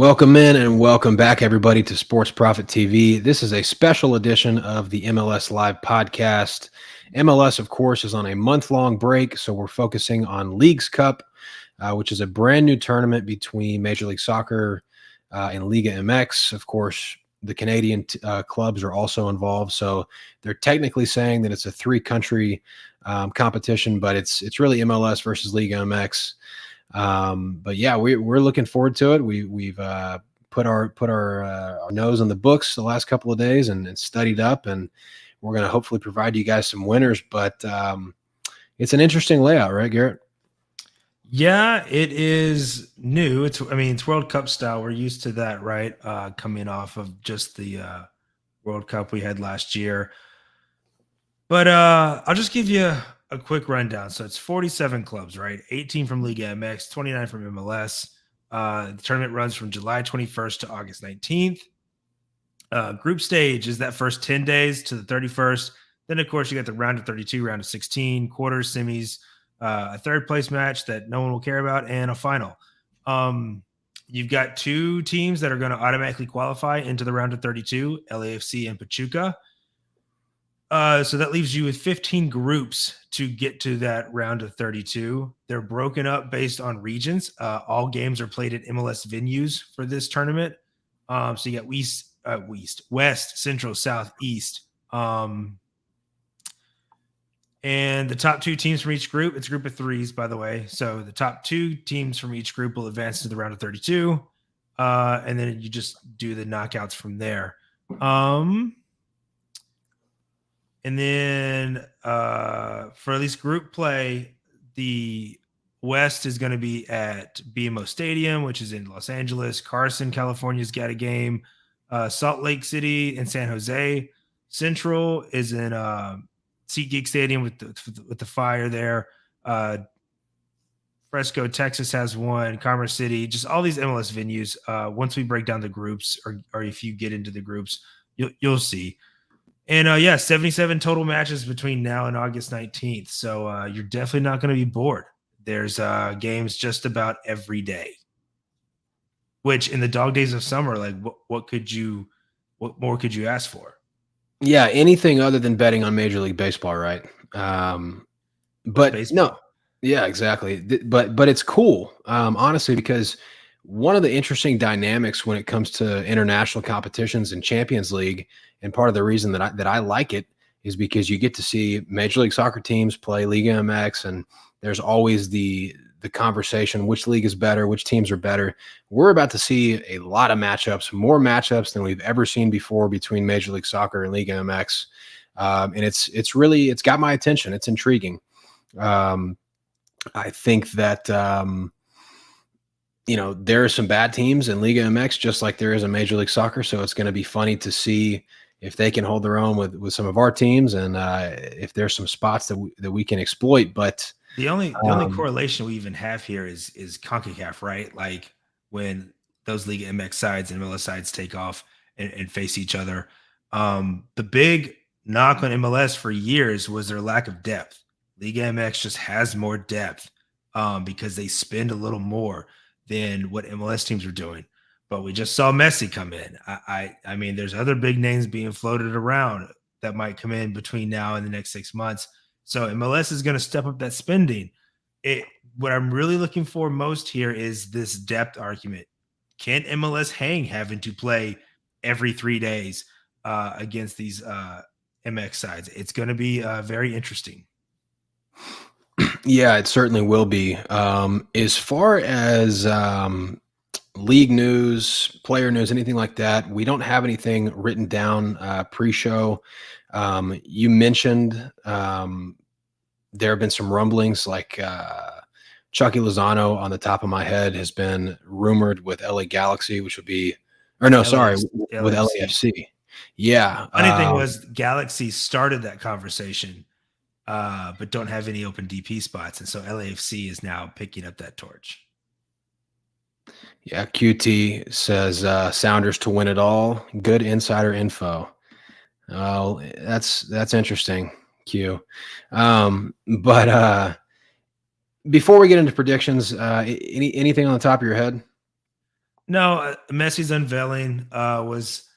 Welcome in and welcome back, everybody, to Sports Profit TV. This is a special edition of the MLS Live podcast. MLS, of course, is on a month-long break, so we're focusing on Leagues Cup, which is a brand new tournament between Major League Soccer and Liga MX. Of course, the Canadian clubs are also involved, so they're technically saying that it's a three-country competition, but it's really MLS versus Liga MX. But yeah, we're looking forward to it. We've put our nose on the books the last couple of days and studied up, and we're going to hopefully provide you guys some winners. But it's an interesting layout, right, Garrett? Yeah, it is new. It's World Cup style. We're used to that, right? Coming off of just the World Cup we had last year. But I'll just give you a quick rundown. So it's 47 clubs, right? 18 from Liga MX, 29 from MLS. The tournament runs from July 21st to August 19th. Group stage is that first 10 days to the 31st. Then, of course, you got the round of 32, round of 16, quarters, semis, a third place match that no one will care about, and a final. You've got two teams that are going to automatically qualify into the round of 32, LAFC and Pachuca. So that leaves you with 15 groups to get to that round of 32. They're broken up based on regions. All games are played at MLS venues for this tournament. So you got West, Central, South, East. And the top two teams from each group, it's a group of threes, by the way. So the top two teams from each group will advance to the round of 32. And then you just do the knockouts from there. And then for at least group play, the West is going to be at BMO Stadium, which is in Los Angeles. Carson, California's got a game. Salt Lake City and San Jose. Central is in SeatGeek Stadium with the Fire there. Fresco, Texas has one. Commerce City, just all these MLS venues. Once we break down the groups, or if you get into the groups, you'll see. And 77 total matches between now and August 19th. So you're definitely not going to be bored. There's games just about every day. Which in the dog days of summer, like what more could you ask for? Yeah, anything other than betting on Major League Baseball, right? But baseball? No, yeah, exactly. But it's cool, honestly, because one of the interesting dynamics when it comes to international competitions and Champions League, and part of the reason that I like it is because you get to see Major League Soccer teams play Liga MX, and there's always the conversation, which league is better, which teams are better. We're about to see a lot of matchups, more matchups than we've ever seen before between Major League Soccer and Liga MX. And it's got my attention. It's intriguing. I think that, there are some bad teams in Liga MX, just like there is in Major League Soccer. So it's going to be funny to see if they can hold their own with some of our teams, and if there's some spots that we can exploit. But the only correlation we even have here is CONCACAF, right? Like when those Liga MX sides and MLS sides take off and face each other. The big knock on MLS for years was their lack of depth. Liga MX just has more depth because they spend a little more than what MLS teams are doing. But we just saw Messi come in. I mean, there's other big names being floated around that might come in between now and the next 6 months. So MLS is going to step up that spending. What I'm really looking for most here is this depth argument. Can MLS hang having to play every 3 days against these MX sides? It's going to be very interesting. Yeah, it certainly will be. As far as league news, player news, anything like that, we don't have anything written down pre-show. You mentioned there have been some rumblings, like Chucky Lozano on the top of my head has been rumored with LA Galaxy, which would be, with LAFC. Yeah. Funny thing was Galaxy started that conversation, but don't have any open DP spots. And so LAFC is now picking up that torch. Yeah, QT says Sounders to win it all. Good insider info. Oh, that's interesting, Q. But before we get into predictions, anything on the top of your head? No, Messi's unveiling was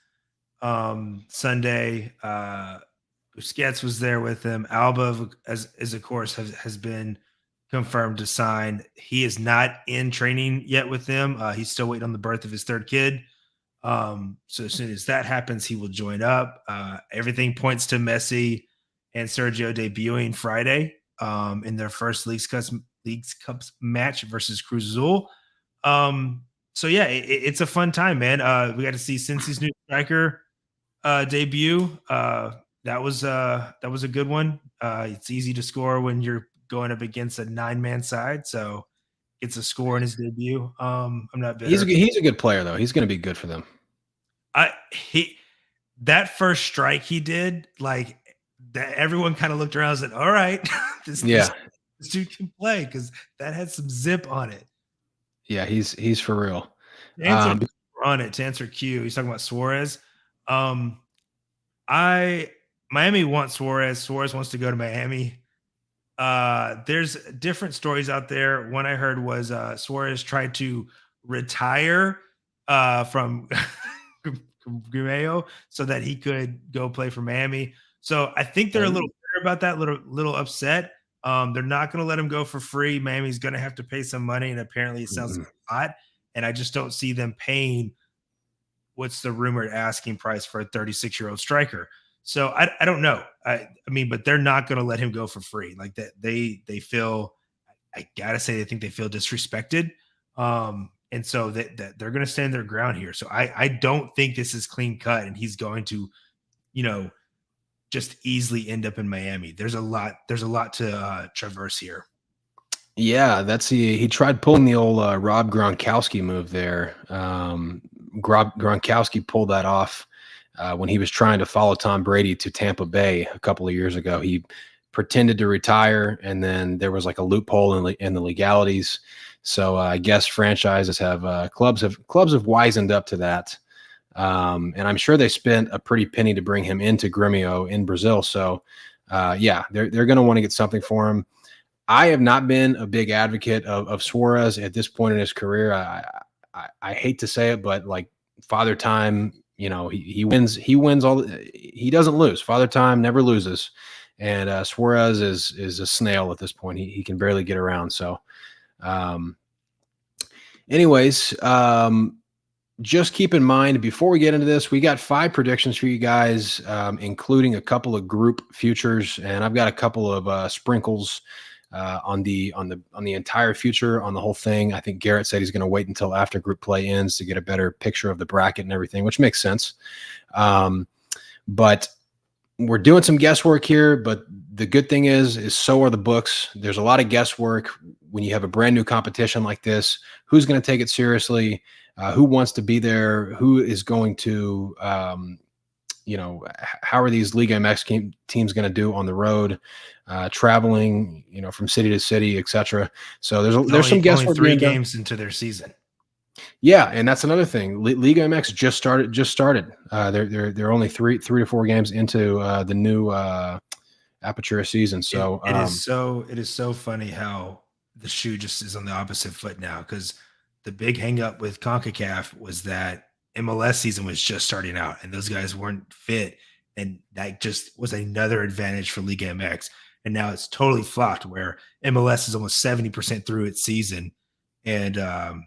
Sunday. Busquets was there with him. Alba, as of course, has been confirmed to sign. He is not in training yet with them. He's still waiting on the birth of his third kid. So as soon as that happens, he will join up. Everything points to Messi and Sergio debuting Friday in their first Leagues Cups match versus Cruz Azul. So yeah, it's a fun time, man. We got to see Cincy's new striker debut. That was a good one. It's easy to score when you're going up against a 9-man side, so gets a score in his debut. I'm not bitter. He's a good player though. He's going to be good for them. That first strike he did, like that, everyone kind of looked around and said, "All right, this dude can play," because that had some zip on it. Yeah, he's for real. To answer Q, he's talking about Suarez. Miami wants Suarez. Suarez wants to go to Miami. There's different stories out there. One I heard was Suarez tried to retire from Gremio so that he could go play for Miami. So I think they're a little bitter about that, little upset. They're not going to let him go for free. Miami's going to have to pay some money, and apparently it sounds like a lot. And I just don't see them paying what's the rumored asking price for a 36-year-old striker. So I don't know. I mean, but they're not going to let him go for free. Like that, they feel. I gotta say, they think they feel disrespected, and so that they're going to stand their ground here. So I don't think this is clean cut, and he's going to, just easily end up in Miami. There's a lot to traverse here. Yeah, he tried pulling the old Rob Gronkowski move there. Gronkowski pulled that off when he was trying to follow Tom Brady to Tampa Bay a couple of years ago. He pretended to retire, and then there was like a loophole in the legalities. So I guess franchises clubs have wisened up to that. And I'm sure they spent a pretty penny to bring him into Grêmio in Brazil. So yeah, they're going to want to get something for him. I have not been a big advocate of Suarez at this point in his career. I hate to say it, but like Father Time, he wins. He doesn't lose. Father Time never loses, and Suarez is a snail at this point. He can barely get around. So, anyways, just keep in mind before we get into this, we got 5 predictions for you guys, including a couple of group futures, and I've got a couple of sprinkles. On the entire future, on the whole thing. I think Garrett said he's going to wait until after group play ends to get a better picture of the bracket and everything, which makes sense. But we're doing some guesswork here, but the good thing is so are the books. There's a lot of guesswork when you have a brand new competition like this. Who's going to take it seriously? Who wants to be there? Who is going to, how are these Liga MX teams going to do on the road, traveling, from city to city, etc. So there's some guesswork. Only 3 games into their season. Yeah, and that's another thing. Liga MX just started. They're only 3 to 4 games into the new Apertura season. So it is so funny how the shoe just is on the opposite foot now, because the big hang up with CONCACAF was that MLS season was just starting out and those guys weren't fit, and that just was another advantage for Liga MX. And now it's totally flopped where MLS is almost 70% through its season, and Liga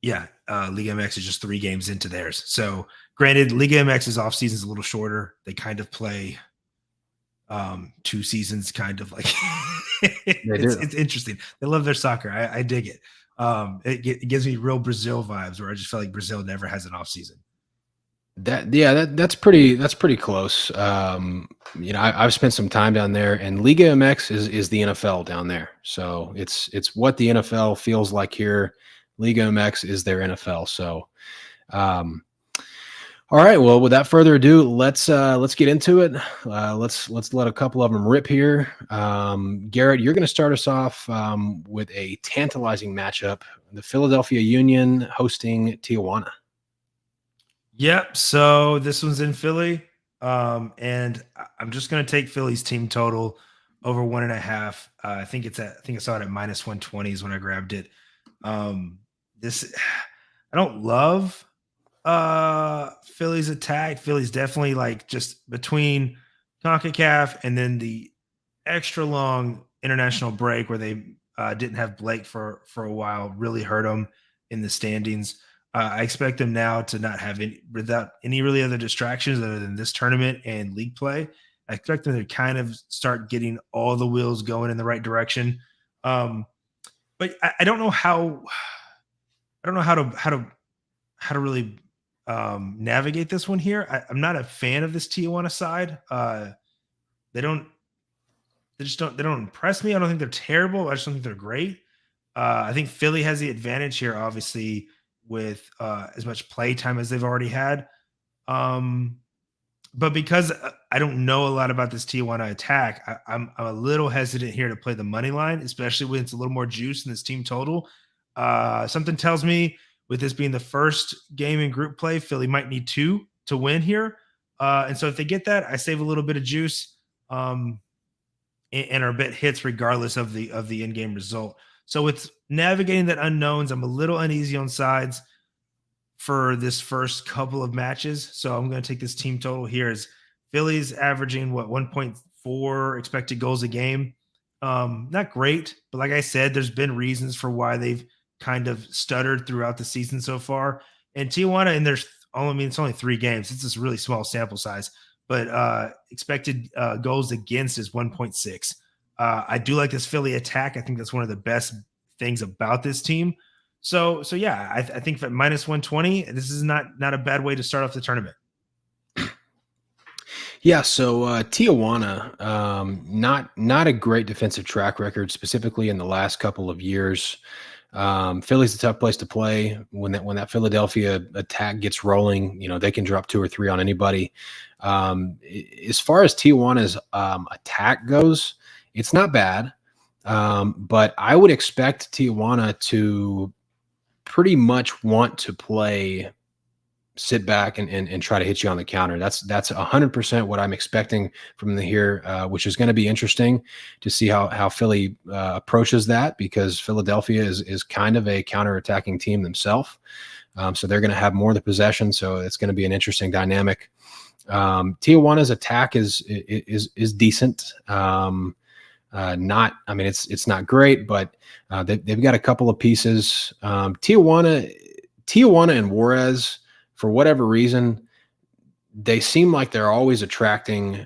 MX is just 3 games into theirs. So granted, Liga MX's off season is a little shorter. They kind of play 2 seasons, kind of like it's interesting. They love their soccer. I dig it. It gives me real Brazil vibes, where I just feel like Brazil never has an off season. That's pretty close. I've spent some time down there, and Liga MX is the NFL down there. So it's what the NFL feels like here. Liga MX is their NFL. So, all right. Well, without further ado, let's get into it. Let's let a couple of them rip here. Garrett, you're going to start us off with a tantalizing matchup: the Philadelphia Union hosting Tijuana. Yep. So this one's in Philly, and I'm just going to take Philly's team total over 1.5. I think I saw it at -120 is when I grabbed it. I don't love Philly's attack. Philly's definitely like just between CONCACAF and then the extra long international break where they didn't have Blake for a while really hurt them in the standings. I expect them now to not have any without any really other distractions other than this tournament and league play. I expect them to kind of start getting all the wheels going in the right direction. But I don't know how how to really navigate this one here. I'm not a fan of this Tijuana side. They don't they don't impress me. I don't think they're terrible. I just don't think they're great. I think Philly has the advantage here, obviously, with as much play time as they've already had. But because I don't know a lot about this Tijuana attack, I'm a little hesitant here to play the money line, especially when it's a little more juice in this team total. Something tells me with this being the first game in group play, Philly might need 2 to win here. And so if they get that, I save a little bit of juice and our bet hits regardless of the in-game result. So with navigating that unknowns, I'm a little uneasy on sides for this first couple of matches. So I'm going to take this team total here as Philly's averaging 1.4 expected goals a game. Not great, but like I said, there's been reasons for why they've kind of stuttered throughout the season so far. And Tijuana, and it's only 3 games. It's this really small sample size, but expected goals against is 1.6. I do like this Philly attack. I think that's one of the best things about this team. So yeah, I think at minus 120, this is not a bad way to start off the tournament. Yeah, so Tijuana, not a great defensive track record, specifically in the last couple of years. Philly's a tough place to play. When that Philadelphia attack gets rolling, they can drop 2 or 3 on anybody. As far as Tijuana's attack goes, it's not bad, but I would expect Tijuana to pretty much want to play sit back and try to hit you on the counter. That's 100% what I'm expecting from here, which is going to be interesting to see how Philly approaches that, because Philadelphia is kind of a counter-attacking team themselves. So they're going to have more of the possession. So it's going to be an interesting dynamic. Tijuana's attack is decent. It's not great, but they've got a couple of pieces. Tijuana and Juarez, for whatever reason, they seem like they're always attracting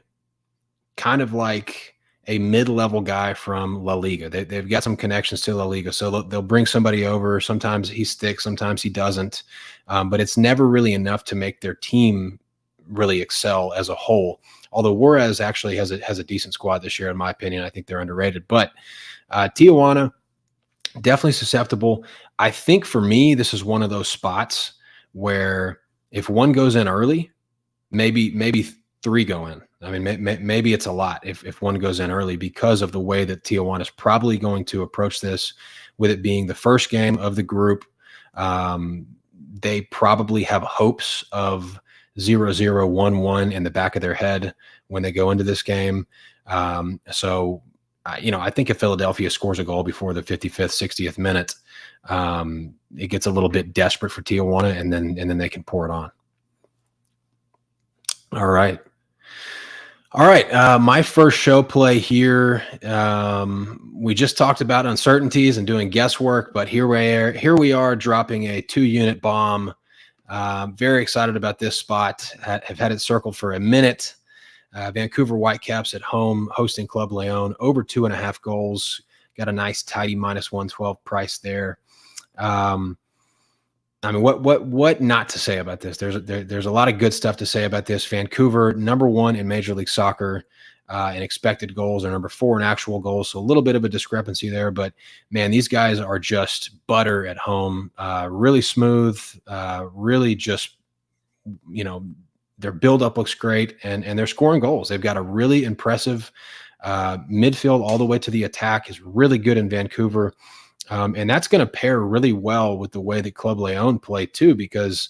kind of like a mid-level guy from La Liga. They've got some connections to La Liga, so they'll bring somebody over. Sometimes he sticks, sometimes he doesn't, but it's never really enough to make their team really excel as a whole. Although Juarez actually has a decent squad this year, in my opinion. I think they're underrated. But Tijuana, definitely susceptible. I think for me, this is one of those spots where if one goes in early, maybe 3 go in. I mean, maybe it's a lot if one goes in early, because of the way that Tijuana is probably going to approach this, with it being the first game of the group. They probably have hopes of 0-0, 1-1 in the back of their head when they go into this game. So I think if Philadelphia scores a goal before the 55th, 60th minute, it gets a little bit desperate for Tijuana, and then they can pour it on. All right. My first show play here. We just talked about uncertainties and doing guesswork, but here we are dropping a 2-unit bomb. Very excited about this spot. Have had it circled for a minute. Vancouver Whitecaps at home hosting Club Leon, over 2.5 goals. Got a nice tidy minus 112 price there. What not to say about this? There's a lot of good stuff to say about this. Vancouver, number 1 in Major League Soccer in expected goals, or number 4 in actual goals. So a little bit of a discrepancy there, but man, these guys are just butter at home. Really smooth, really just, their buildup looks great, and they're scoring goals. They've got a really impressive midfield all the way to the attack is really good in Vancouver. And that's going to pair really well with the way that Club Leon play too, because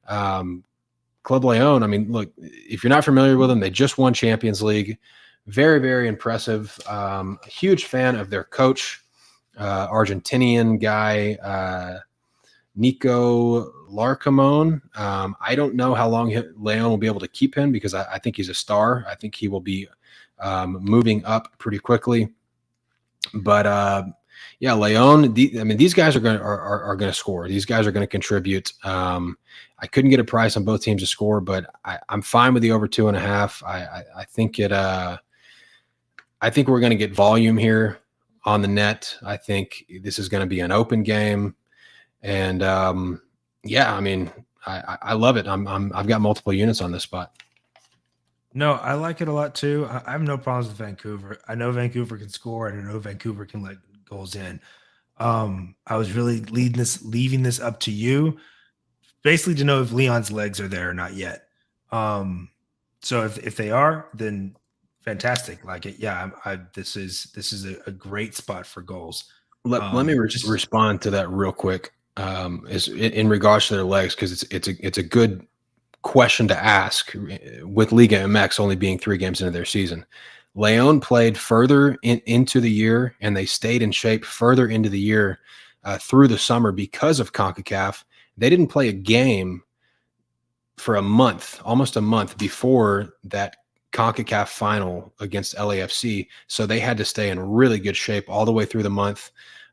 Club Leon, look, if you're not familiar with them, they just won Champions League. Very, very impressive. Huge fan of their coach, Argentinian guy, Nico Larcamon. I don't know how long Leon will be able to keep him because I think he's a star. I think he will be moving up pretty quickly. But yeah, Leon. These guys are going to score. These guys are going to contribute. I couldn't get a price on both teams to score, but I'm fine with the over 2.5. I think it. I think we're going to get volume here on the net. I think this is going to be an open game, and yeah, I mean, I love it. I've got multiple units on this spot. No, I like it a lot too. I have no problems with Vancouver. I know Vancouver can score, and I know Vancouver can let goals in. I was really leaving this up to you, basically to know if Leon's legs are there or not yet. So if they are, then fantastic. Like it, yeah. This is a great spot for goals. Let me respond to that real quick. Is in regards to their legs, because it's a good question to ask with Liga MX only being 3 games into their season. Leon played further into the year, and they stayed in shape further into the year through the summer because of CONCACAF. They didn't play a game for a month, almost a month before that CONCACAF final against LAFC. So they had to stay in really good shape all the way through the month.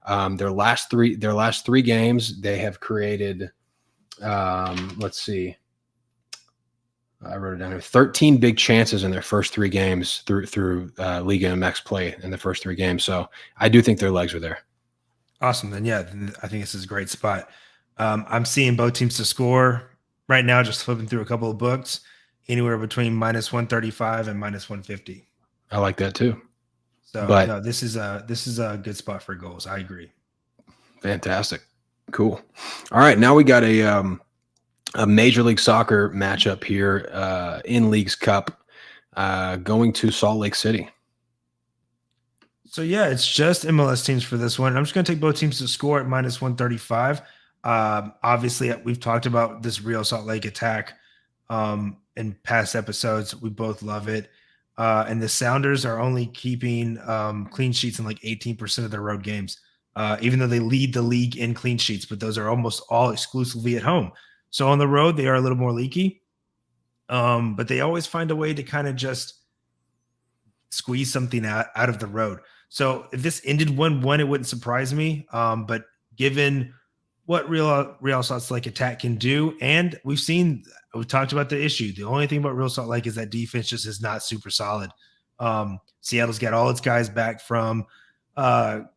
Their last three games, they have created, let's see, I wrote it down here, 13 big chances in their first 3 games through Liga MX play in the first 3 games. So I do think their legs are there. Awesome. Then yeah, I think this is a great spot. I'm seeing both teams to score right now, just flipping through a couple of books, anywhere between -135 and -150. I like that too. So no, this is a good spot for goals. I agree. Fantastic. Cool. All right. Now we got a Major League Soccer matchup here in Leagues Cup going to Salt Lake City. So yeah, it's just MLS teams for this one. I'm just going to take both teams to score at -135. Obviously, we've talked about this Real Salt Lake attack in past episodes. We both love it. And the Sounders are only keeping clean sheets in like 18% of their road games, even though they lead the league in clean sheets, but those are almost all exclusively at home. So on the road, they are a little more leaky, but they always find a way to kind of just squeeze something out of the road. So if this ended 1-1, it wouldn't surprise me. But given what Real Salt Lake attack can do, and we've talked about the issue. The only thing about Real Salt Lake is that defense just is not super solid. Seattle's got all its guys back from the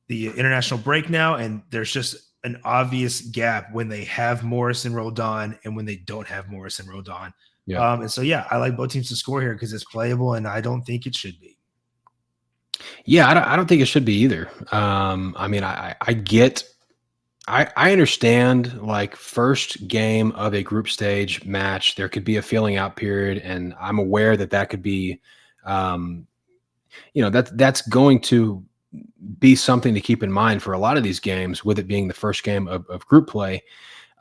international break now, and there's just an obvious gap when they have Morris and Roldan and when they don't have Morris and Roldan. Yeah. And so, yeah, I like both teams to score here because it's playable, and I don't think it should be. Yeah, I don't think it should be either. I mean, I understand, like, first game of a group stage match, there could be a feeling out period, and I'm aware that could be, that's going to be something to keep in mind for a lot of these games, with it being the first game of group play.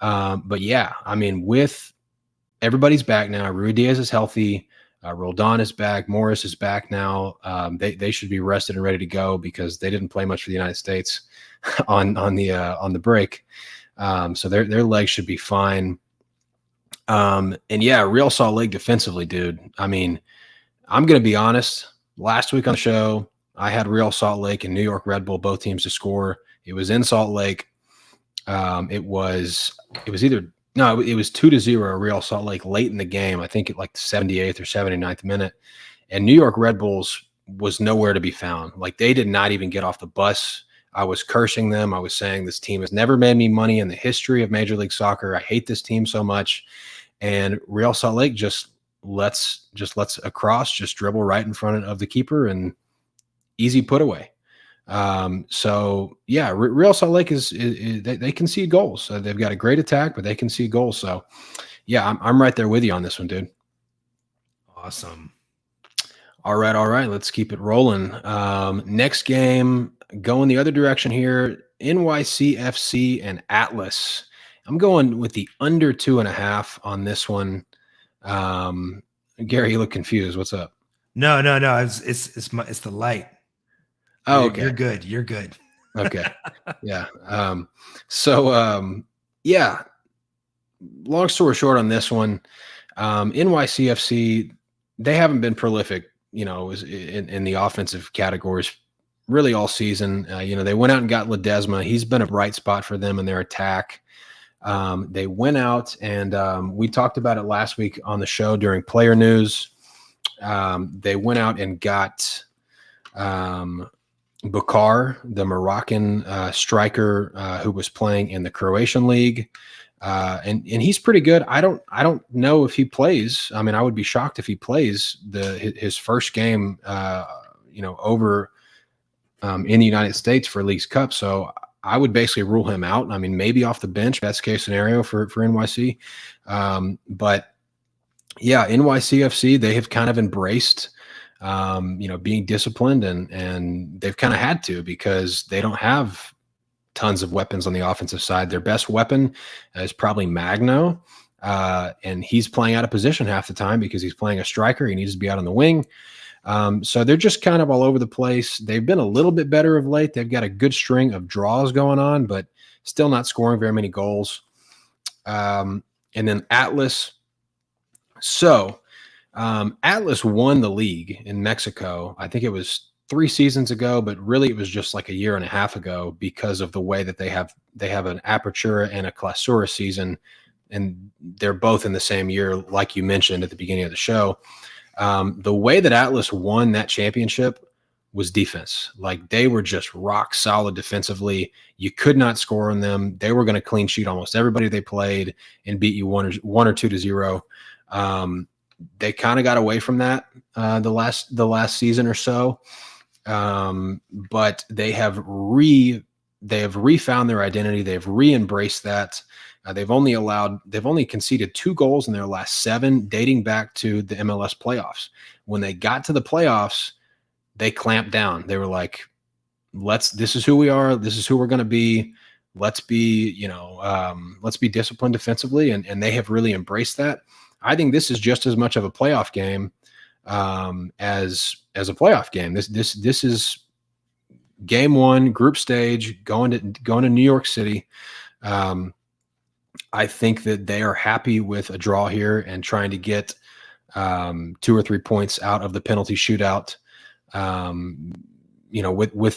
But yeah, I mean, with everybody's back now, Rui Diaz is healthy, Roldan is back, Morris is back now. They should be rested and ready to go because they didn't play much for the United States on the break. So their legs should be fine. And yeah, Real Salt Lake defensively, dude. I mean, I'm going to be honest. Last week on the show, I had Real Salt Lake and New York Red Bull, both teams to score. It was in Salt Lake. It was 2-0 Real Salt Lake late in the game. I think at like the 78th or 79th minute. And New York Red Bulls was nowhere to be found. Like, they did not even get off the bus. I was cursing them. I was saying, this team has never made me money in the history of Major League Soccer. I hate this team so much. And Real Salt Lake just lets a cross just dribble right in front of the keeper and easy put away. So yeah, Real Salt Lake is they concede goals. So they've got a great attack, but they concede goals. So yeah, I'm right there with you on this one, dude. Awesome. All right. Let's keep it rolling. Next game, going the other direction here, NYCFC and Atlas. I'm going with the under 2.5 on this one. Gary, you look confused. What's up? No. It's the light. Oh, okay. You're good. Okay. Yeah. Yeah. long story short on this one, NYCFC, they haven't been prolific, in the offensive categories really all season. They went out and got Ledesma. He's been a bright spot for them in their attack. They went out and we talked about it last week on the show during player news. They went out and got Bakar, the Moroccan striker who was playing in the Croatian league. And he's pretty good. I don't know if he plays. I mean, I would be shocked if he plays his first game, over in the United States for Leagues Cup. So I would basically rule him out. I mean, maybe off the bench, best case scenario for NYC. But yeah, NYCFC, they have kind of embraced, being disciplined and they've kind of had to because they don't have tons of weapons on the offensive side. Their best weapon is probably Magno, and he's playing out of position half the time because he's playing a striker. He needs to be out on the wing. So they're just kind of all over the place. They've been a little bit better of late. They've got a good string of draws going on, but still not scoring very many goals. And then Atlas. So Atlas won the league in Mexico. I think it was 3 seasons ago, but really it was just like a year and a half ago because of the way that they have an Apertura and a Clausura season, and they're both in the same year, like you mentioned at the beginning of the show. The way that Atlas won that championship was defense. Like they were just rock solid defensively. You could not score on them. They were going to clean sheet almost everybody they played and beat you 1 or 2-0. They kind of got away from that the last season or so. But they have refound their identity. They've re-embraced that. They've only conceded 2 goals in their last 7, dating back to the MLS playoffs. When they got to the playoffs, they clamped down. They were like, this is who we are. This is who we're going to be. Let's be disciplined defensively. And they have really embraced that. I think this is just as much of a playoff game as a playoff game. This is game 1, group stage, going to New York City. I think that they are happy with a draw here and trying to get 2 or 3 points out of the penalty shootout. With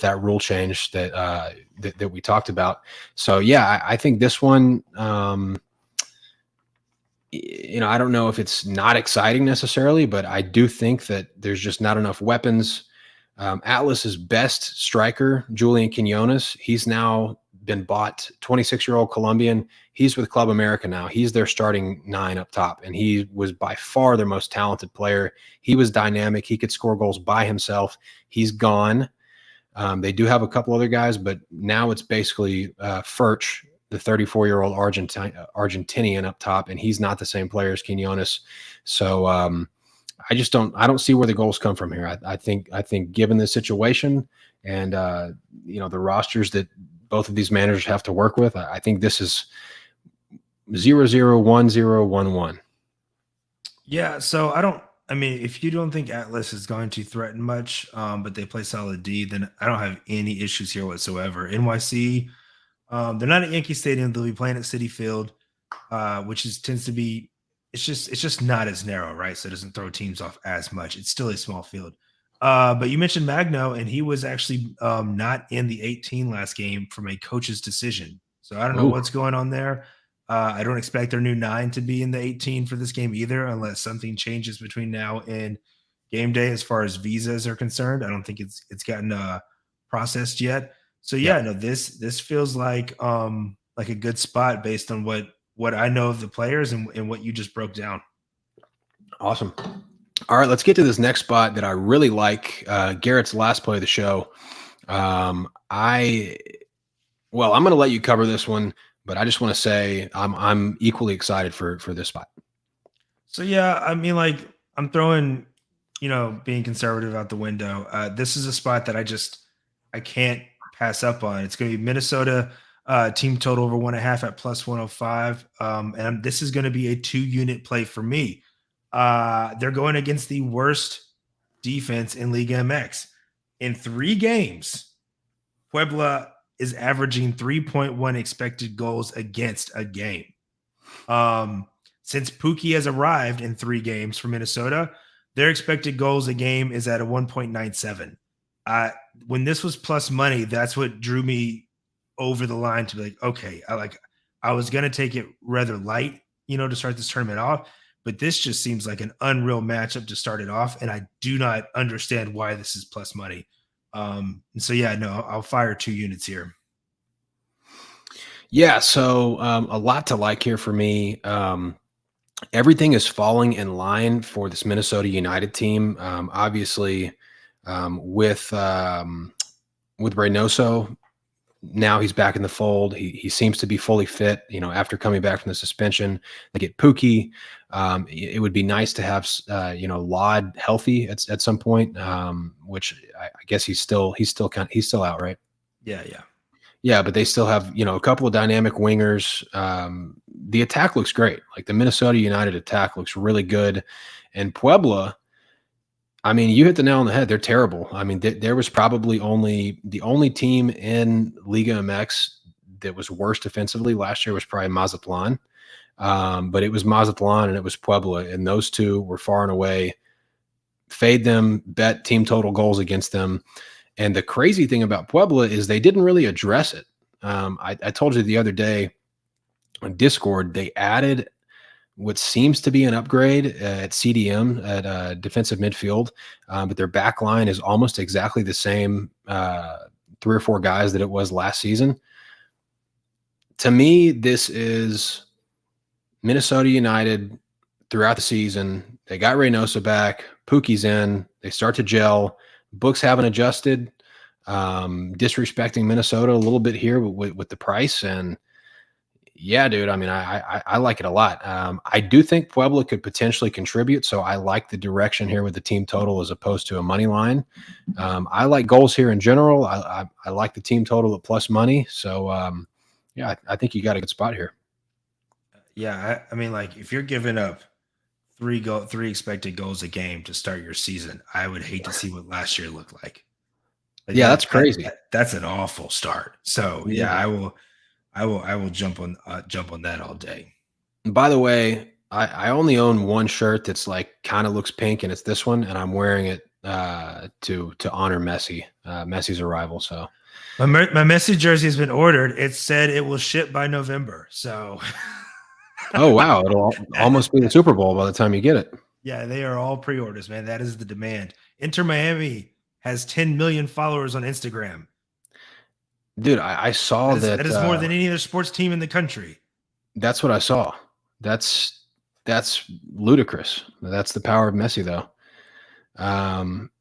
that rule change that we talked about. So yeah, I think this one. I don't know if it's not exciting necessarily, but I do think that there's just not enough weapons. Atlas's best striker, Julian Quinones, he's now been bought, 26-year-old Colombian. He's with Club America now. He's their starting 9 up top, and he was by far their most talented player. He was dynamic. He could score goals by himself. He's gone. They do have a couple other guys, but now it's basically Furch, the 34-year-old Argentinian up top, and he's not the same player as Quinones. So I don't see where the goals come from here. I think given the situation and the rosters that both of these managers have to work with, I think this is 0-0, 1-0, 1-1. Yeah, so if you don't think Atlas is going to threaten much, but they play solid D, then I don't have any issues here whatsoever. NYC, they're not at Yankee Stadium. They'll be playing at Citi Field, which tends to be it's just not as narrow, right? So it doesn't throw teams off as much. It's still a small field. But you mentioned Magno, and he was actually not in the 18 last game from a coach's decision. So I don't know what's going on there. I don't expect their new 9 to be in the 18 for this game either, unless something changes between now and game day as far as visas are concerned. I don't think it's gotten processed yet. So this feels like a good spot based on what I know of the players and what you just broke down. Awesome. All right, let's get to this next spot that I really like. Garrett's last play of the show. I'm going to let you cover this one, but I just want to say I'm equally excited for this spot. So yeah, I'm throwing, being conservative out the window. This is a spot that I can't pass up on. It's going to be Minnesota team total over 1.5 at +105. And this is going to be a 2-unit play for me. They're going against the worst defense in Liga MX. In 3 games, Puebla is averaging 3.1 expected goals against a game. Since Pookie has arrived in 3 games for Minnesota, their expected goals a game is at a 1.97. When this was plus money, that's what drew me over the line to be like, okay, I was gonna take it rather light, to start this tournament off, but this just seems like an unreal matchup to start it off, and I do not understand why this is plus money. And so yeah, no, I'll fire 2 units here. Yeah, so a lot to like here for me. Everything is falling in line for this Minnesota United team. Obviously, with Reynoso, now he's back in the fold. He seems to be fully fit, after coming back from the suspension. They get Pookie. It would be nice to have, Lod healthy at some point, which I guess he's still out, right? Yeah. Yeah, but they still have, a couple of dynamic wingers. The attack looks great. Like the Minnesota United attack looks really good. And Puebla, I mean, you hit the nail on the head. They're terrible. I mean, there was probably the only team in Liga MX that was worse defensively last year was probably Mazatlan. But it was Mazatlan and it was Puebla, and those two were far and away. Fade them, bet team total goals against them. And the crazy thing about Puebla is they didn't really address it. I told you the other day on Discord, they added what seems to be an upgrade at CDM at defensive midfield, but their back line is almost exactly the same 3 or 4 guys that it was last season. To me, this is Minnesota United throughout the season. They got Reynoso back. Pookie's in. They start to gel. Books haven't adjusted, disrespecting Minnesota a little bit here with the price. And yeah, dude, I mean, I like it a lot. I do think Puebla could potentially contribute. So I like the direction here with the team total as opposed to a money line. I like goals here in general. I like the team total at plus money. So yeah, I think you got a good spot here. Yeah. I mean, like if you're giving up 3 expected goals a game to start your season, I would hate to see what last year looked like. Yeah, that's crazy. That's an awful start. So yeah, I will jump on that all day. And by the way, I only own one shirt that's like kind of looks pink, and it's this one, and I'm wearing it to honor Messi, Messi's arrival. So my Messi jersey has been ordered. It said it will ship by November. So oh wow, it'll almost be the Super Bowl by the time you get it. Yeah, they are all pre-orders, man. That is the demand. Inter Miami has 10 million followers on Instagram. Dude, I saw that. That is more than any other sports team in the country. That's what I saw. That's ludicrous. That's the power of Messi, though.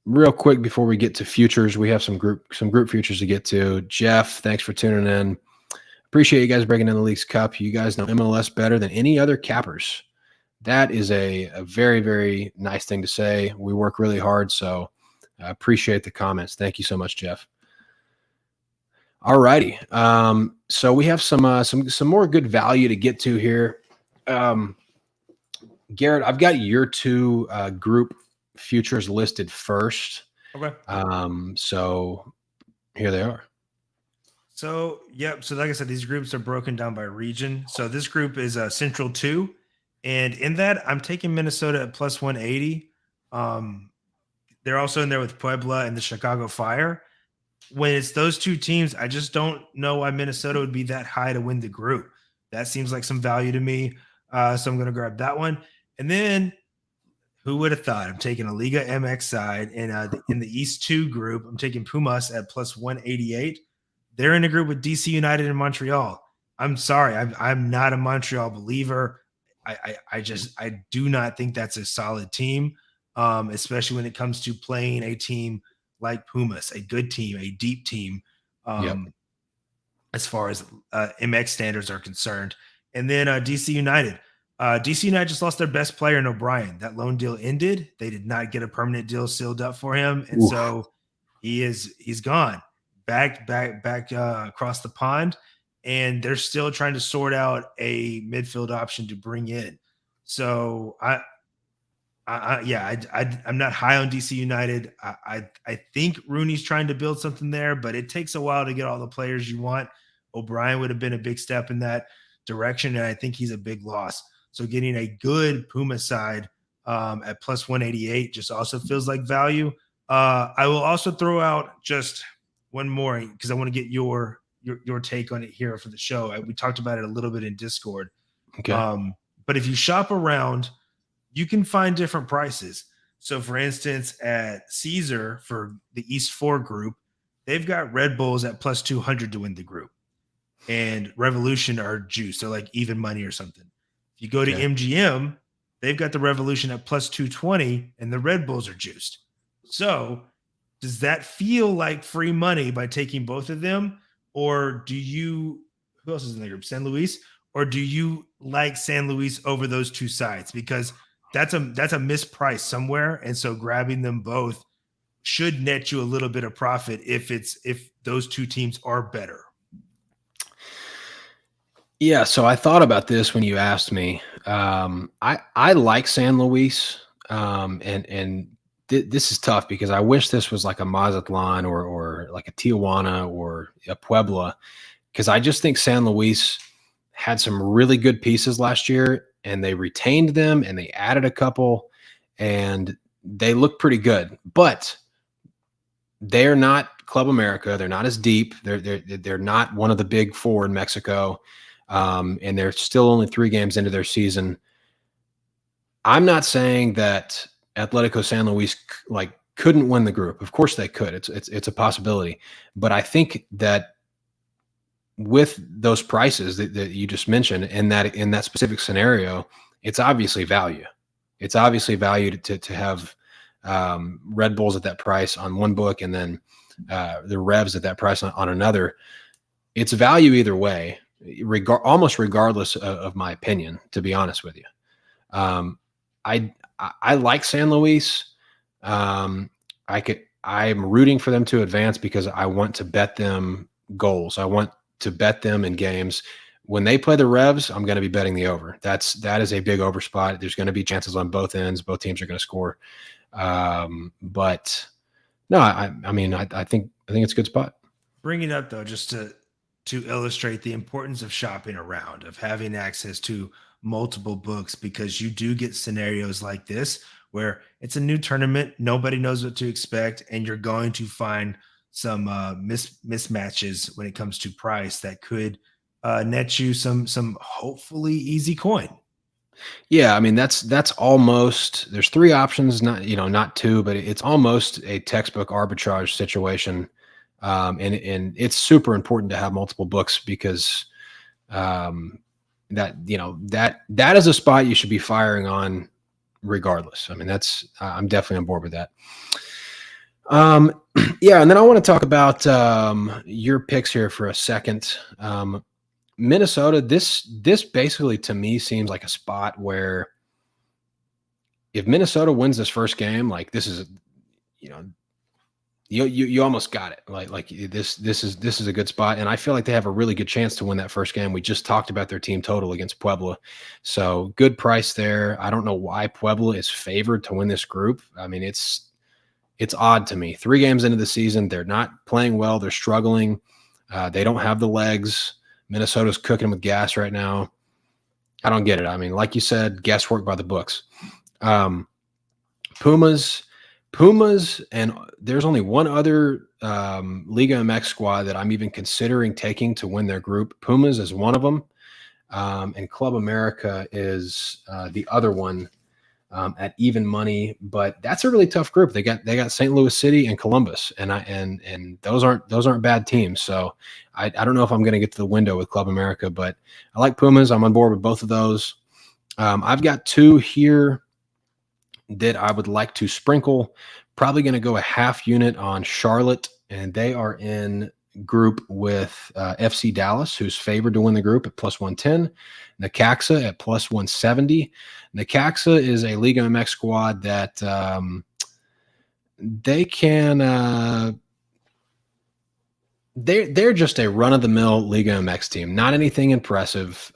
Real quick before we get to futures, we have some group futures to get to. Jeff, thanks for tuning in. Appreciate you guys breaking in the Leagues Cup. You guys know MLS better than any other cappers. That is a very, very nice thing to say. We work really hard, so I appreciate the comments. Thank you so much, Jeff. All righty. So we have some more good value to get to here. Garrett, I've got your 2 group futures listed first. Okay. So here they are. So, yep. So like I said, these groups are broken down by region. So this group is Central 2. And in that, I'm taking Minnesota at plus 180. They're also in there with Puebla and the Chicago Fire. When it's those 2 teams, I just don't know why Minnesota would be that high to win the group. That seems like some value to me. So I'm going to grab that one. And then who would have thought? I'm taking a Liga MX side. And in the East 2 group, I'm taking Pumas at plus 188. They're in a group with DC United and Montreal. I'm sorry. I'm not a Montreal believer. I do not think that's a solid team, especially when it comes to playing a team like Pumas, a good team, a deep team, as far as MX standards are concerned. And then DC United. DC United just lost their best player in O'Brien. That loan deal ended. They did not get a permanent deal sealed up for him. And so he's gone back across the pond. And they're still trying to sort out a midfield option to bring in. So I'm not high on DC United. I think Rooney's trying to build something there, but it takes a while to get all the players you want. O'Brien would have been a big step in that. direction, and I think he's a big loss. So getting a good Puma side at plus 188 just also feels like value. I will also throw out just one more because I want to get your take on it here for the show. We talked about it a little bit in Discord. Okay. But if you shop around, you can find different prices. So, for instance, at Caesar for the East 4 group, they've got Red Bulls at plus 200 to win the group. And Revolution are juiced. They're like even money or something. If you go to MGM, they've got the Revolution at plus 220 and the Red Bulls are juiced. So does that feel like free money by taking both of them? Or do you, who else is in the group? San Luis? Or do you like San Luis over those two sides? Because that's a misprice somewhere. And so grabbing them both should net you a little bit of profit if those two teams are better. Yeah, so I thought about this when you asked me. I like San Luis, and this is tough because I wish this was like a Mazatlan or like a Tijuana or a Puebla, because I just think San Luis had some really good pieces last year, and they retained them, and they added a couple, and they look pretty good. But they're not Club America. They're not as deep. They're not one of the big four in Mexico. And they're still only 3 games into their season. I'm not saying that Atletico San Luis couldn't win the group. Of course they could. It's a possibility. But I think that with those prices that you just mentioned in that specific scenario, it's obviously value. It's obviously value to have Red Bulls at that price on one book and then the Revs at that price on another. It's value either way. Almost regardless of my opinion, to be honest with you. I like San Luis. I'm rooting for them to advance because I want to bet them goals. I want to bet them in games. When they play the Revs, I'm going to be betting the over. That is a big over spot. There's going to be chances on both ends. Both teams are going to score. But no, I think it's a good spot. Bring it up though, just to illustrate the importance of shopping around, of having access to multiple books, because you do get scenarios like this where it's a new tournament, nobody knows what to expect, and you're going to find some mismatches when it comes to price that could net you some hopefully easy coin. Yeah, I mean that's almost, there's 3 options, not 2, but it's almost a textbook arbitrage situation. And it's super important to have multiple books because that is a spot you should be firing on regardless. I mean, I'm definitely on board with that. Yeah, and then I want to talk about your picks here for a second. Minnesota, this basically to me seems like a spot where if Minnesota wins this first game, like this is, you almost got it. Like this is a good spot, and I feel like they have a really good chance to win that first game. We just talked about their team total against Puebla, so good price there. I don't know why Puebla is favored to win this group. I mean, it's odd to me. 3 games into the season, they're not playing well. They're struggling. They don't have the legs. Minnesota's cooking with gas right now. I don't get it. I mean, like you said, guesswork by the books. Pumas, and there's only one other Liga MX squad that I'm even considering taking to win their group. Pumas is one of them, and Club America is the other one at even money. But that's a really tough group. They got St. Louis City and Columbus, and those aren't bad teams. So I don't know if I'm going to get to the window with Club America, but I like Pumas. I'm on board with both of those. I've got 2 here that I would like to sprinkle. Probably going to go a half unit on Charlotte, and they are in group with FC Dallas, who's favored to win the group at plus 110. Necaxa at plus 170. Necaxa is a Liga MX squad that they can they're just a run-of-the-mill Liga MX team. Not anything impressive.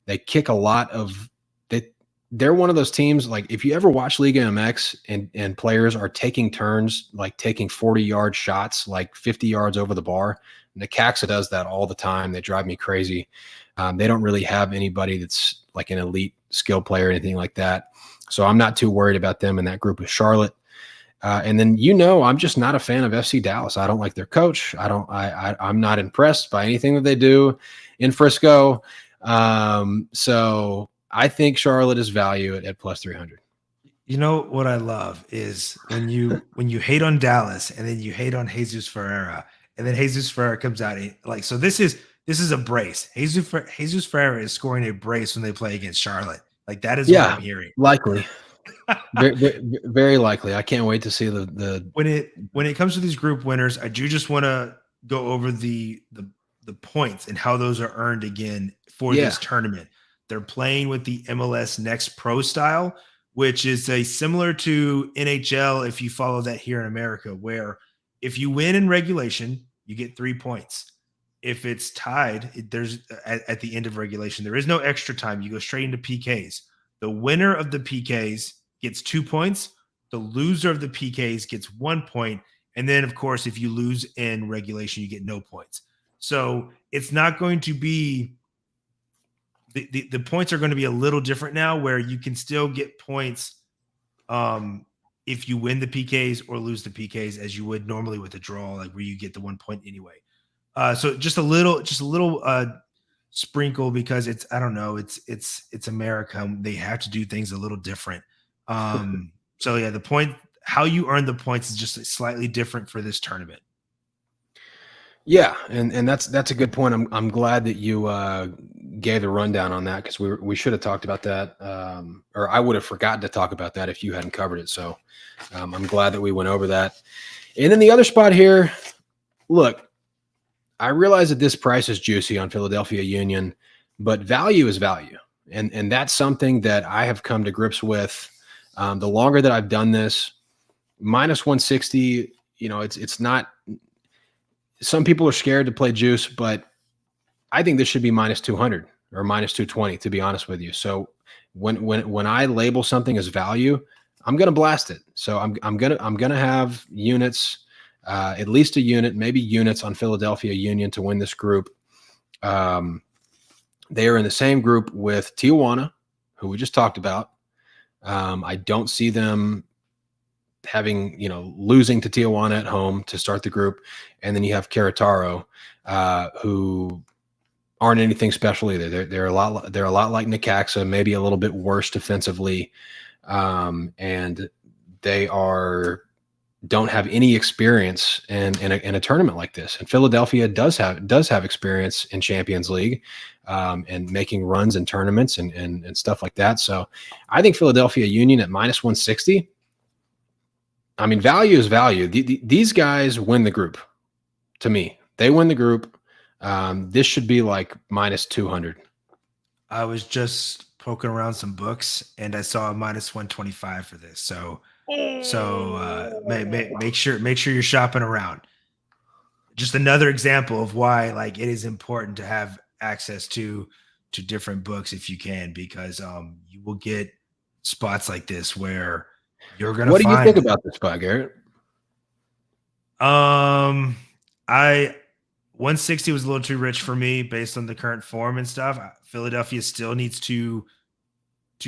They kick a lot of they're one of those teams, like if you ever watch Liga MX and players are taking turns, like taking 40-yard shots, like 50 yards over the bar, Necaxa does that all the time. They drive me crazy. They don't really have anybody that's like an elite skill player or anything like that. So I'm not too worried about them in that group with Charlotte. And then, I'm just not a fan of FC Dallas. I don't like their coach. I'm not impressed by anything that they do in Frisco. So I think Charlotte is value at plus 300. You know what I love is when you hate on Dallas and then you hate on Jesus Ferreira, and then Jesus Ferreira comes out like, so this is a brace. Jesus Ferreira is scoring a brace when they play against Charlotte. Like, that is what I'm hearing. Likely. very, very, very likely. I can't wait to see the when it comes to these group winners. I do just want to go over the points and how those are earned again for this tournament. They're playing with the MLS Next Pro style, which is similar to NHL if you follow that here in America, where if you win in regulation, you get 3 points. If it's tied, there's at the end of regulation, there is no extra time. You go straight into PKs. The winner of the PKs gets 2 points. The loser of the PKs gets 1 point. And then, of course, if you lose in regulation, you get no points. So it's not going to be the points are going to be a little different now, where you can still get points if you win the PKs or lose the PKs, as you would normally with a draw, like where you get the 1 point anyway. So just a little sprinkle, because I don't know, it's America. They have to do things a little different. So yeah, the point, how you earn the points is just slightly different for this tournament. Yeah, and that's a good point. I'm glad that you gave a rundown on that, because we should have talked about that, or I would have forgotten to talk about that if you hadn't covered it. So I'm glad that we went over that. And then the other spot here, look, I realize that this price is juicy on Philadelphia Union, but value is value, and that's something that I have come to grips with. The longer that I've done this, minus 160, it's not. Some people are scared to play juice, but I think this should be minus 200 or minus 220, to be honest with you. So when I label something as value, I'm going to blast it. So I'm going to have units, at least a unit, maybe units on Philadelphia Union to win this group. They are in the same group with Tijuana, who we just talked about. I don't see them having, losing to Tijuana at home to start the group. And then you have Querétaro, who aren't anything special either. They're a lot like Necaxa, maybe a little bit worse defensively. And they don't have any experience in a tournament like this. And Philadelphia does have experience in Champions League, and making runs in tournaments and stuff like that. So I think Philadelphia Union at minus 160, I mean, value is value. These guys win the group. To me, they win the group. This should be like minus 200. I was just poking around some books and I saw a minus 125 for this. So make sure you're shopping around. Just another example of why, like, it is important to have access to different books if you can, because you will get spots like this where you're gonna. What do you think about this spot, Garrett? 160 was a little too rich for me based on the current form and stuff. Philadelphia still needs to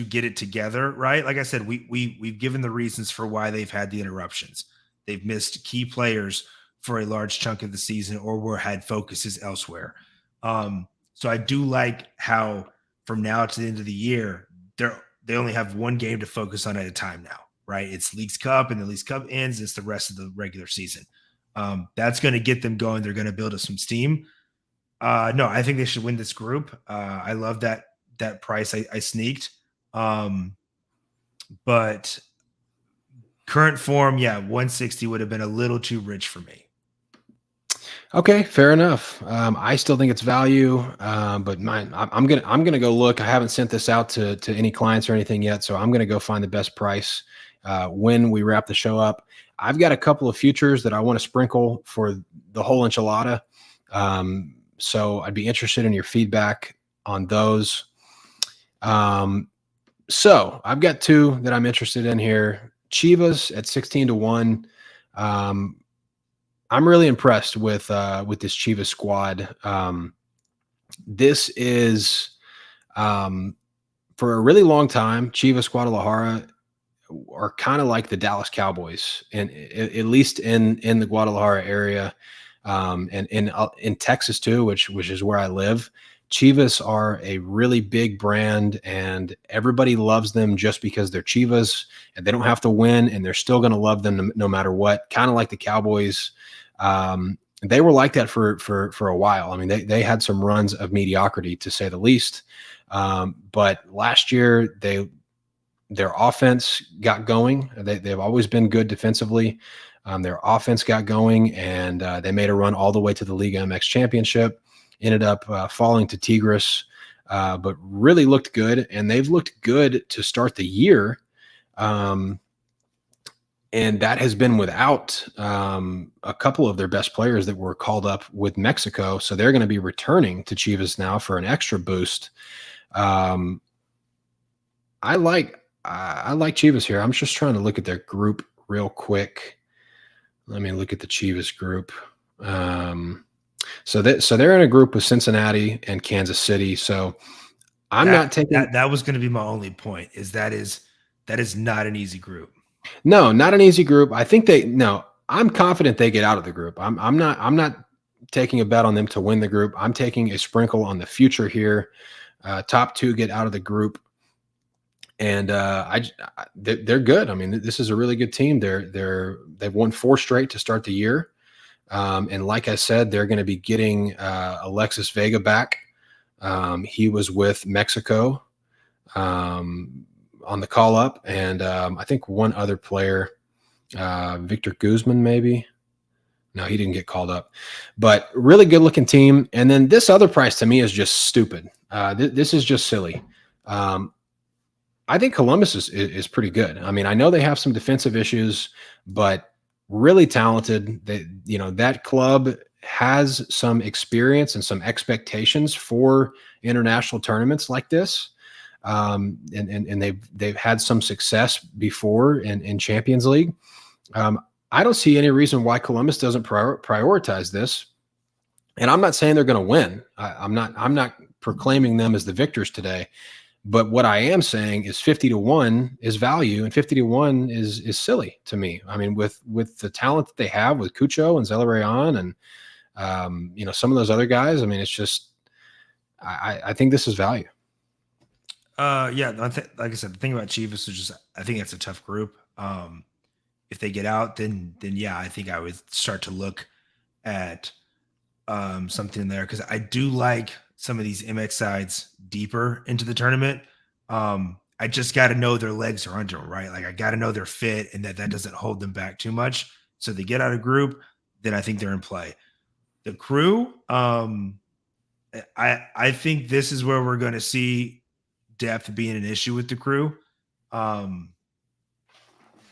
get it together, right? Like I said, we've given the reasons for why they've had the interruptions. They've missed key players for a large chunk of the season, or had focuses elsewhere. So I do like how from now to the end of the year, they only have one game to focus on at a time now, right? It's Leagues Cup, and the Leagues Cup ends. It's the rest of the regular season. That's going to get them going. They're going to build up some steam. No, I think they should win this group. I love that price I sneaked. But current form, 160 would have been a little too rich for me. Okay, fair enough. I still think it's value, but I'm gonna go look. I haven't sent this out to any clients or anything yet, so I'm gonna go find the best price when we wrap the show up. I've got a couple of futures that I want to sprinkle for the whole enchilada, so I'd be interested in your feedback on those. So I've got two that I'm interested in here. Chivas at 16-1. I'm really impressed with this Chivas squad. This is for a really long time, Chivas Guadalajara are kind of like the Dallas Cowboys, and at least in the Guadalajara area, and in Texas too, which is where I live. Chivas are a really big brand, and everybody loves them just because they're Chivas, and they don't have to win, and they're still going to love them no matter what. Kind of like the Cowboys. They were like that for a while. I mean, they had some runs of mediocrity, to say the least. But last year, their offense got going. They've always been good defensively. Their offense got going, and they made a run all the way to the Liga MX Championship. Ended up falling to Tigres, but really looked good, and they've looked good to start the year. And that has been without a couple of their best players that were called up with Mexico. So they're going to be returning to Chivas now for an extra boost. I like Chivas here. I'm just trying to look at their group real quick. Let me look at the Chivas group. So they're in a group with Cincinnati and Kansas City. So I'm not taking that was going to be my only point. That is not an easy group. No, not an easy group. I think I'm confident they get out of the group. I'm not taking a bet on them to win the group. I'm taking a sprinkle on the future here. Top two get out of the group, and they're good. I mean, this is a really good team. They've won 4 straight to start the year, and like I said, they're going to be getting Alexis Vega back. He was with Mexico on the call up, and I think one other player, Victor Guzman, maybe. No, he didn't get called up, but really good looking team. And then this other price to me is just stupid. This is just silly. I think Columbus is pretty good. I mean, I know they have some defensive issues, but really talented. That club has some experience and some expectations for international tournaments like this. And they've had some success before in Champions League. I don't see any reason why Columbus doesn't prioritize this. And I'm not saying they're going to win. I'm not proclaiming them as the victors today. But what I am saying is 50-1 is value, and 50-1 is silly to me. I mean, with the talent that they have with Cucho and Zelarayan and some of those other guys, I mean, it's just I think this is value. Yeah, like I said, the thing about Chivas is just I think it's a tough group. If they get out, then yeah, I think I would start to look at something there, because I do like some of these MX sides deeper into the tournament. I just got to know their legs are under them, right? Like I got to know they're fit and that doesn't hold them back too much. So they get out of group, then I think they're in play. The Crew, I think this is where we're going to see depth being an issue with the Crew.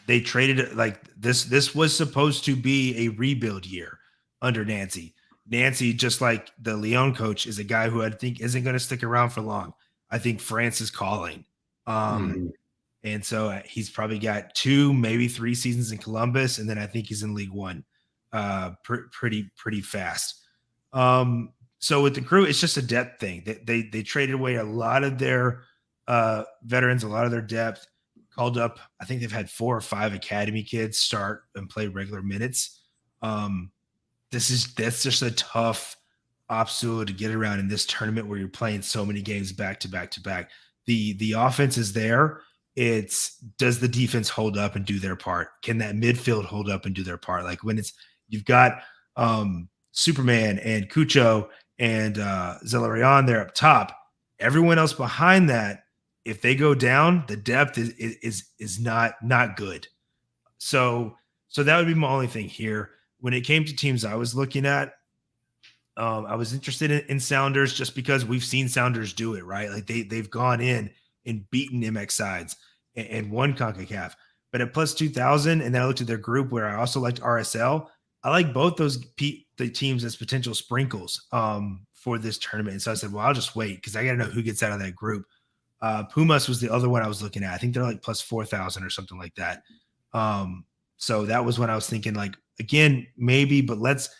They traded it like this was supposed to be a rebuild year under Nancy. Nancy, just like the Leon coach, is a guy who I think isn't going to stick around for long. I think France is calling. And so he's probably got 2, maybe 3 seasons in Columbus, and then I think he's in League One pretty fast. So with the Crew, it's just a depth thing. They traded away a lot of their veterans, a lot of their depth, called up. I think they've had 4 or 5 academy kids start and play regular minutes. That's just a tough obstacle to get around in this tournament where you're playing so many games back to back to back. The offense is there. Does the defense hold up and do their part? Can that midfield hold up and do their part? Like when you've got Superman and Cucho and Zelarayan there up top, everyone else behind that, if they go down, the depth is not good. So that would be my only thing here. When it came to teams I was looking at, I was interested in Sounders just because we've seen Sounders do it, right? Like they've gone in and beaten MX sides and won CONCACAF. But at plus 2,000, and then I looked at their group where I also liked RSL. I like both those the teams as potential sprinkles for this tournament. And so I said, well, I'll just wait because I got to know who gets out of that group. PUMAS was the other one I was looking at. I think they're like plus 4,000 or something like that. So that was when I was thinking like again, maybe, but let's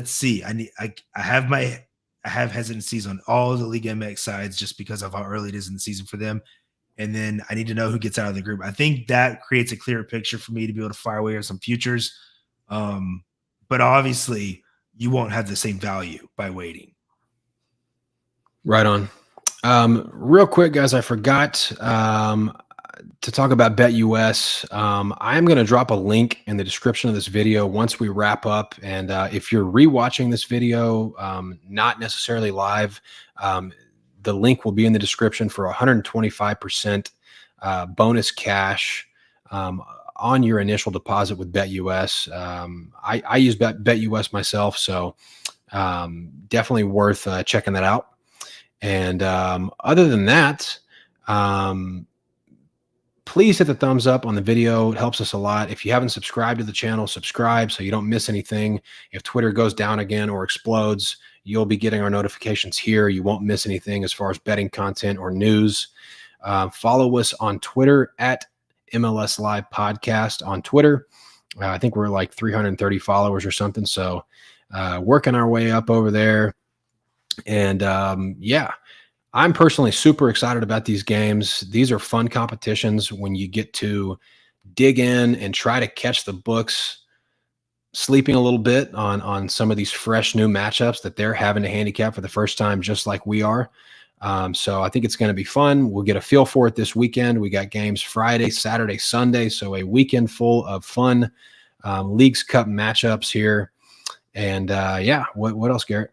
see. I have hesitancies on all the League MX sides just because of how early it is in the season for them. And then I need to know who gets out of the group. I think that creates a clearer picture for me to be able to fire away on some futures. But obviously, you won't have the same value by waiting. Right on. Real quick, guys, I forgot to talk about BetUS. I am going to drop a link in the description of this video once we wrap up. And if you're rewatching this video, not necessarily live, the link will be in the description for 125% bonus cash on your initial deposit with BetUS. I use BetUS myself, so definitely worth checking that out. And other than that, please hit the thumbs up on the video. It helps us a lot. If you haven't subscribed to the channel, subscribe so you don't miss anything. If Twitter goes down again or explodes, you'll be getting our notifications here. You won't miss anything as far as betting content or news. Follow us on Twitter at MLS Live Podcast on Twitter. I think we're like 330 followers or something. So working our way up over there. And yeah, I'm personally super excited about these games. These are fun competitions when you get to dig in and try to catch the books sleeping a little bit on some of these fresh new matchups that they're having to handicap for the first time, just like we are. So I think it's going to be fun. We'll get a feel for it this weekend. We got games Friday, Saturday, Sunday. So a weekend full of fun Leagues Cup matchups here. And yeah, what else, Garrett?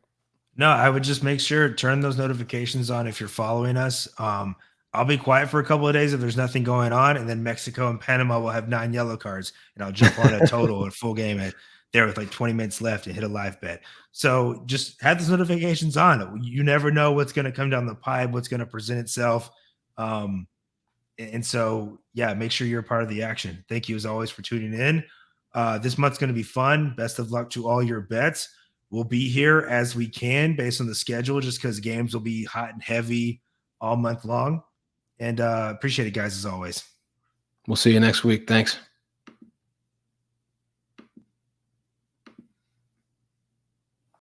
No, I would just make sure turn those notifications on if you're following us. I'll be quiet for a couple of days if there's nothing going on, and then Mexico and Panama will have 9 yellow cards, and I'll jump on a total a full game there with like 20 minutes left and hit a live bet. So just have those notifications on. You never know what's going to come down the pipe, what's going to present itself. And so, yeah, make sure you're a part of the action. Thank you as always for tuning in. This month's going to be fun. Best of luck to all your bets. We'll be here as we can based on the schedule, just because games will be hot and heavy all month long. And appreciate it, guys, as always. We'll see you next week. Thanks.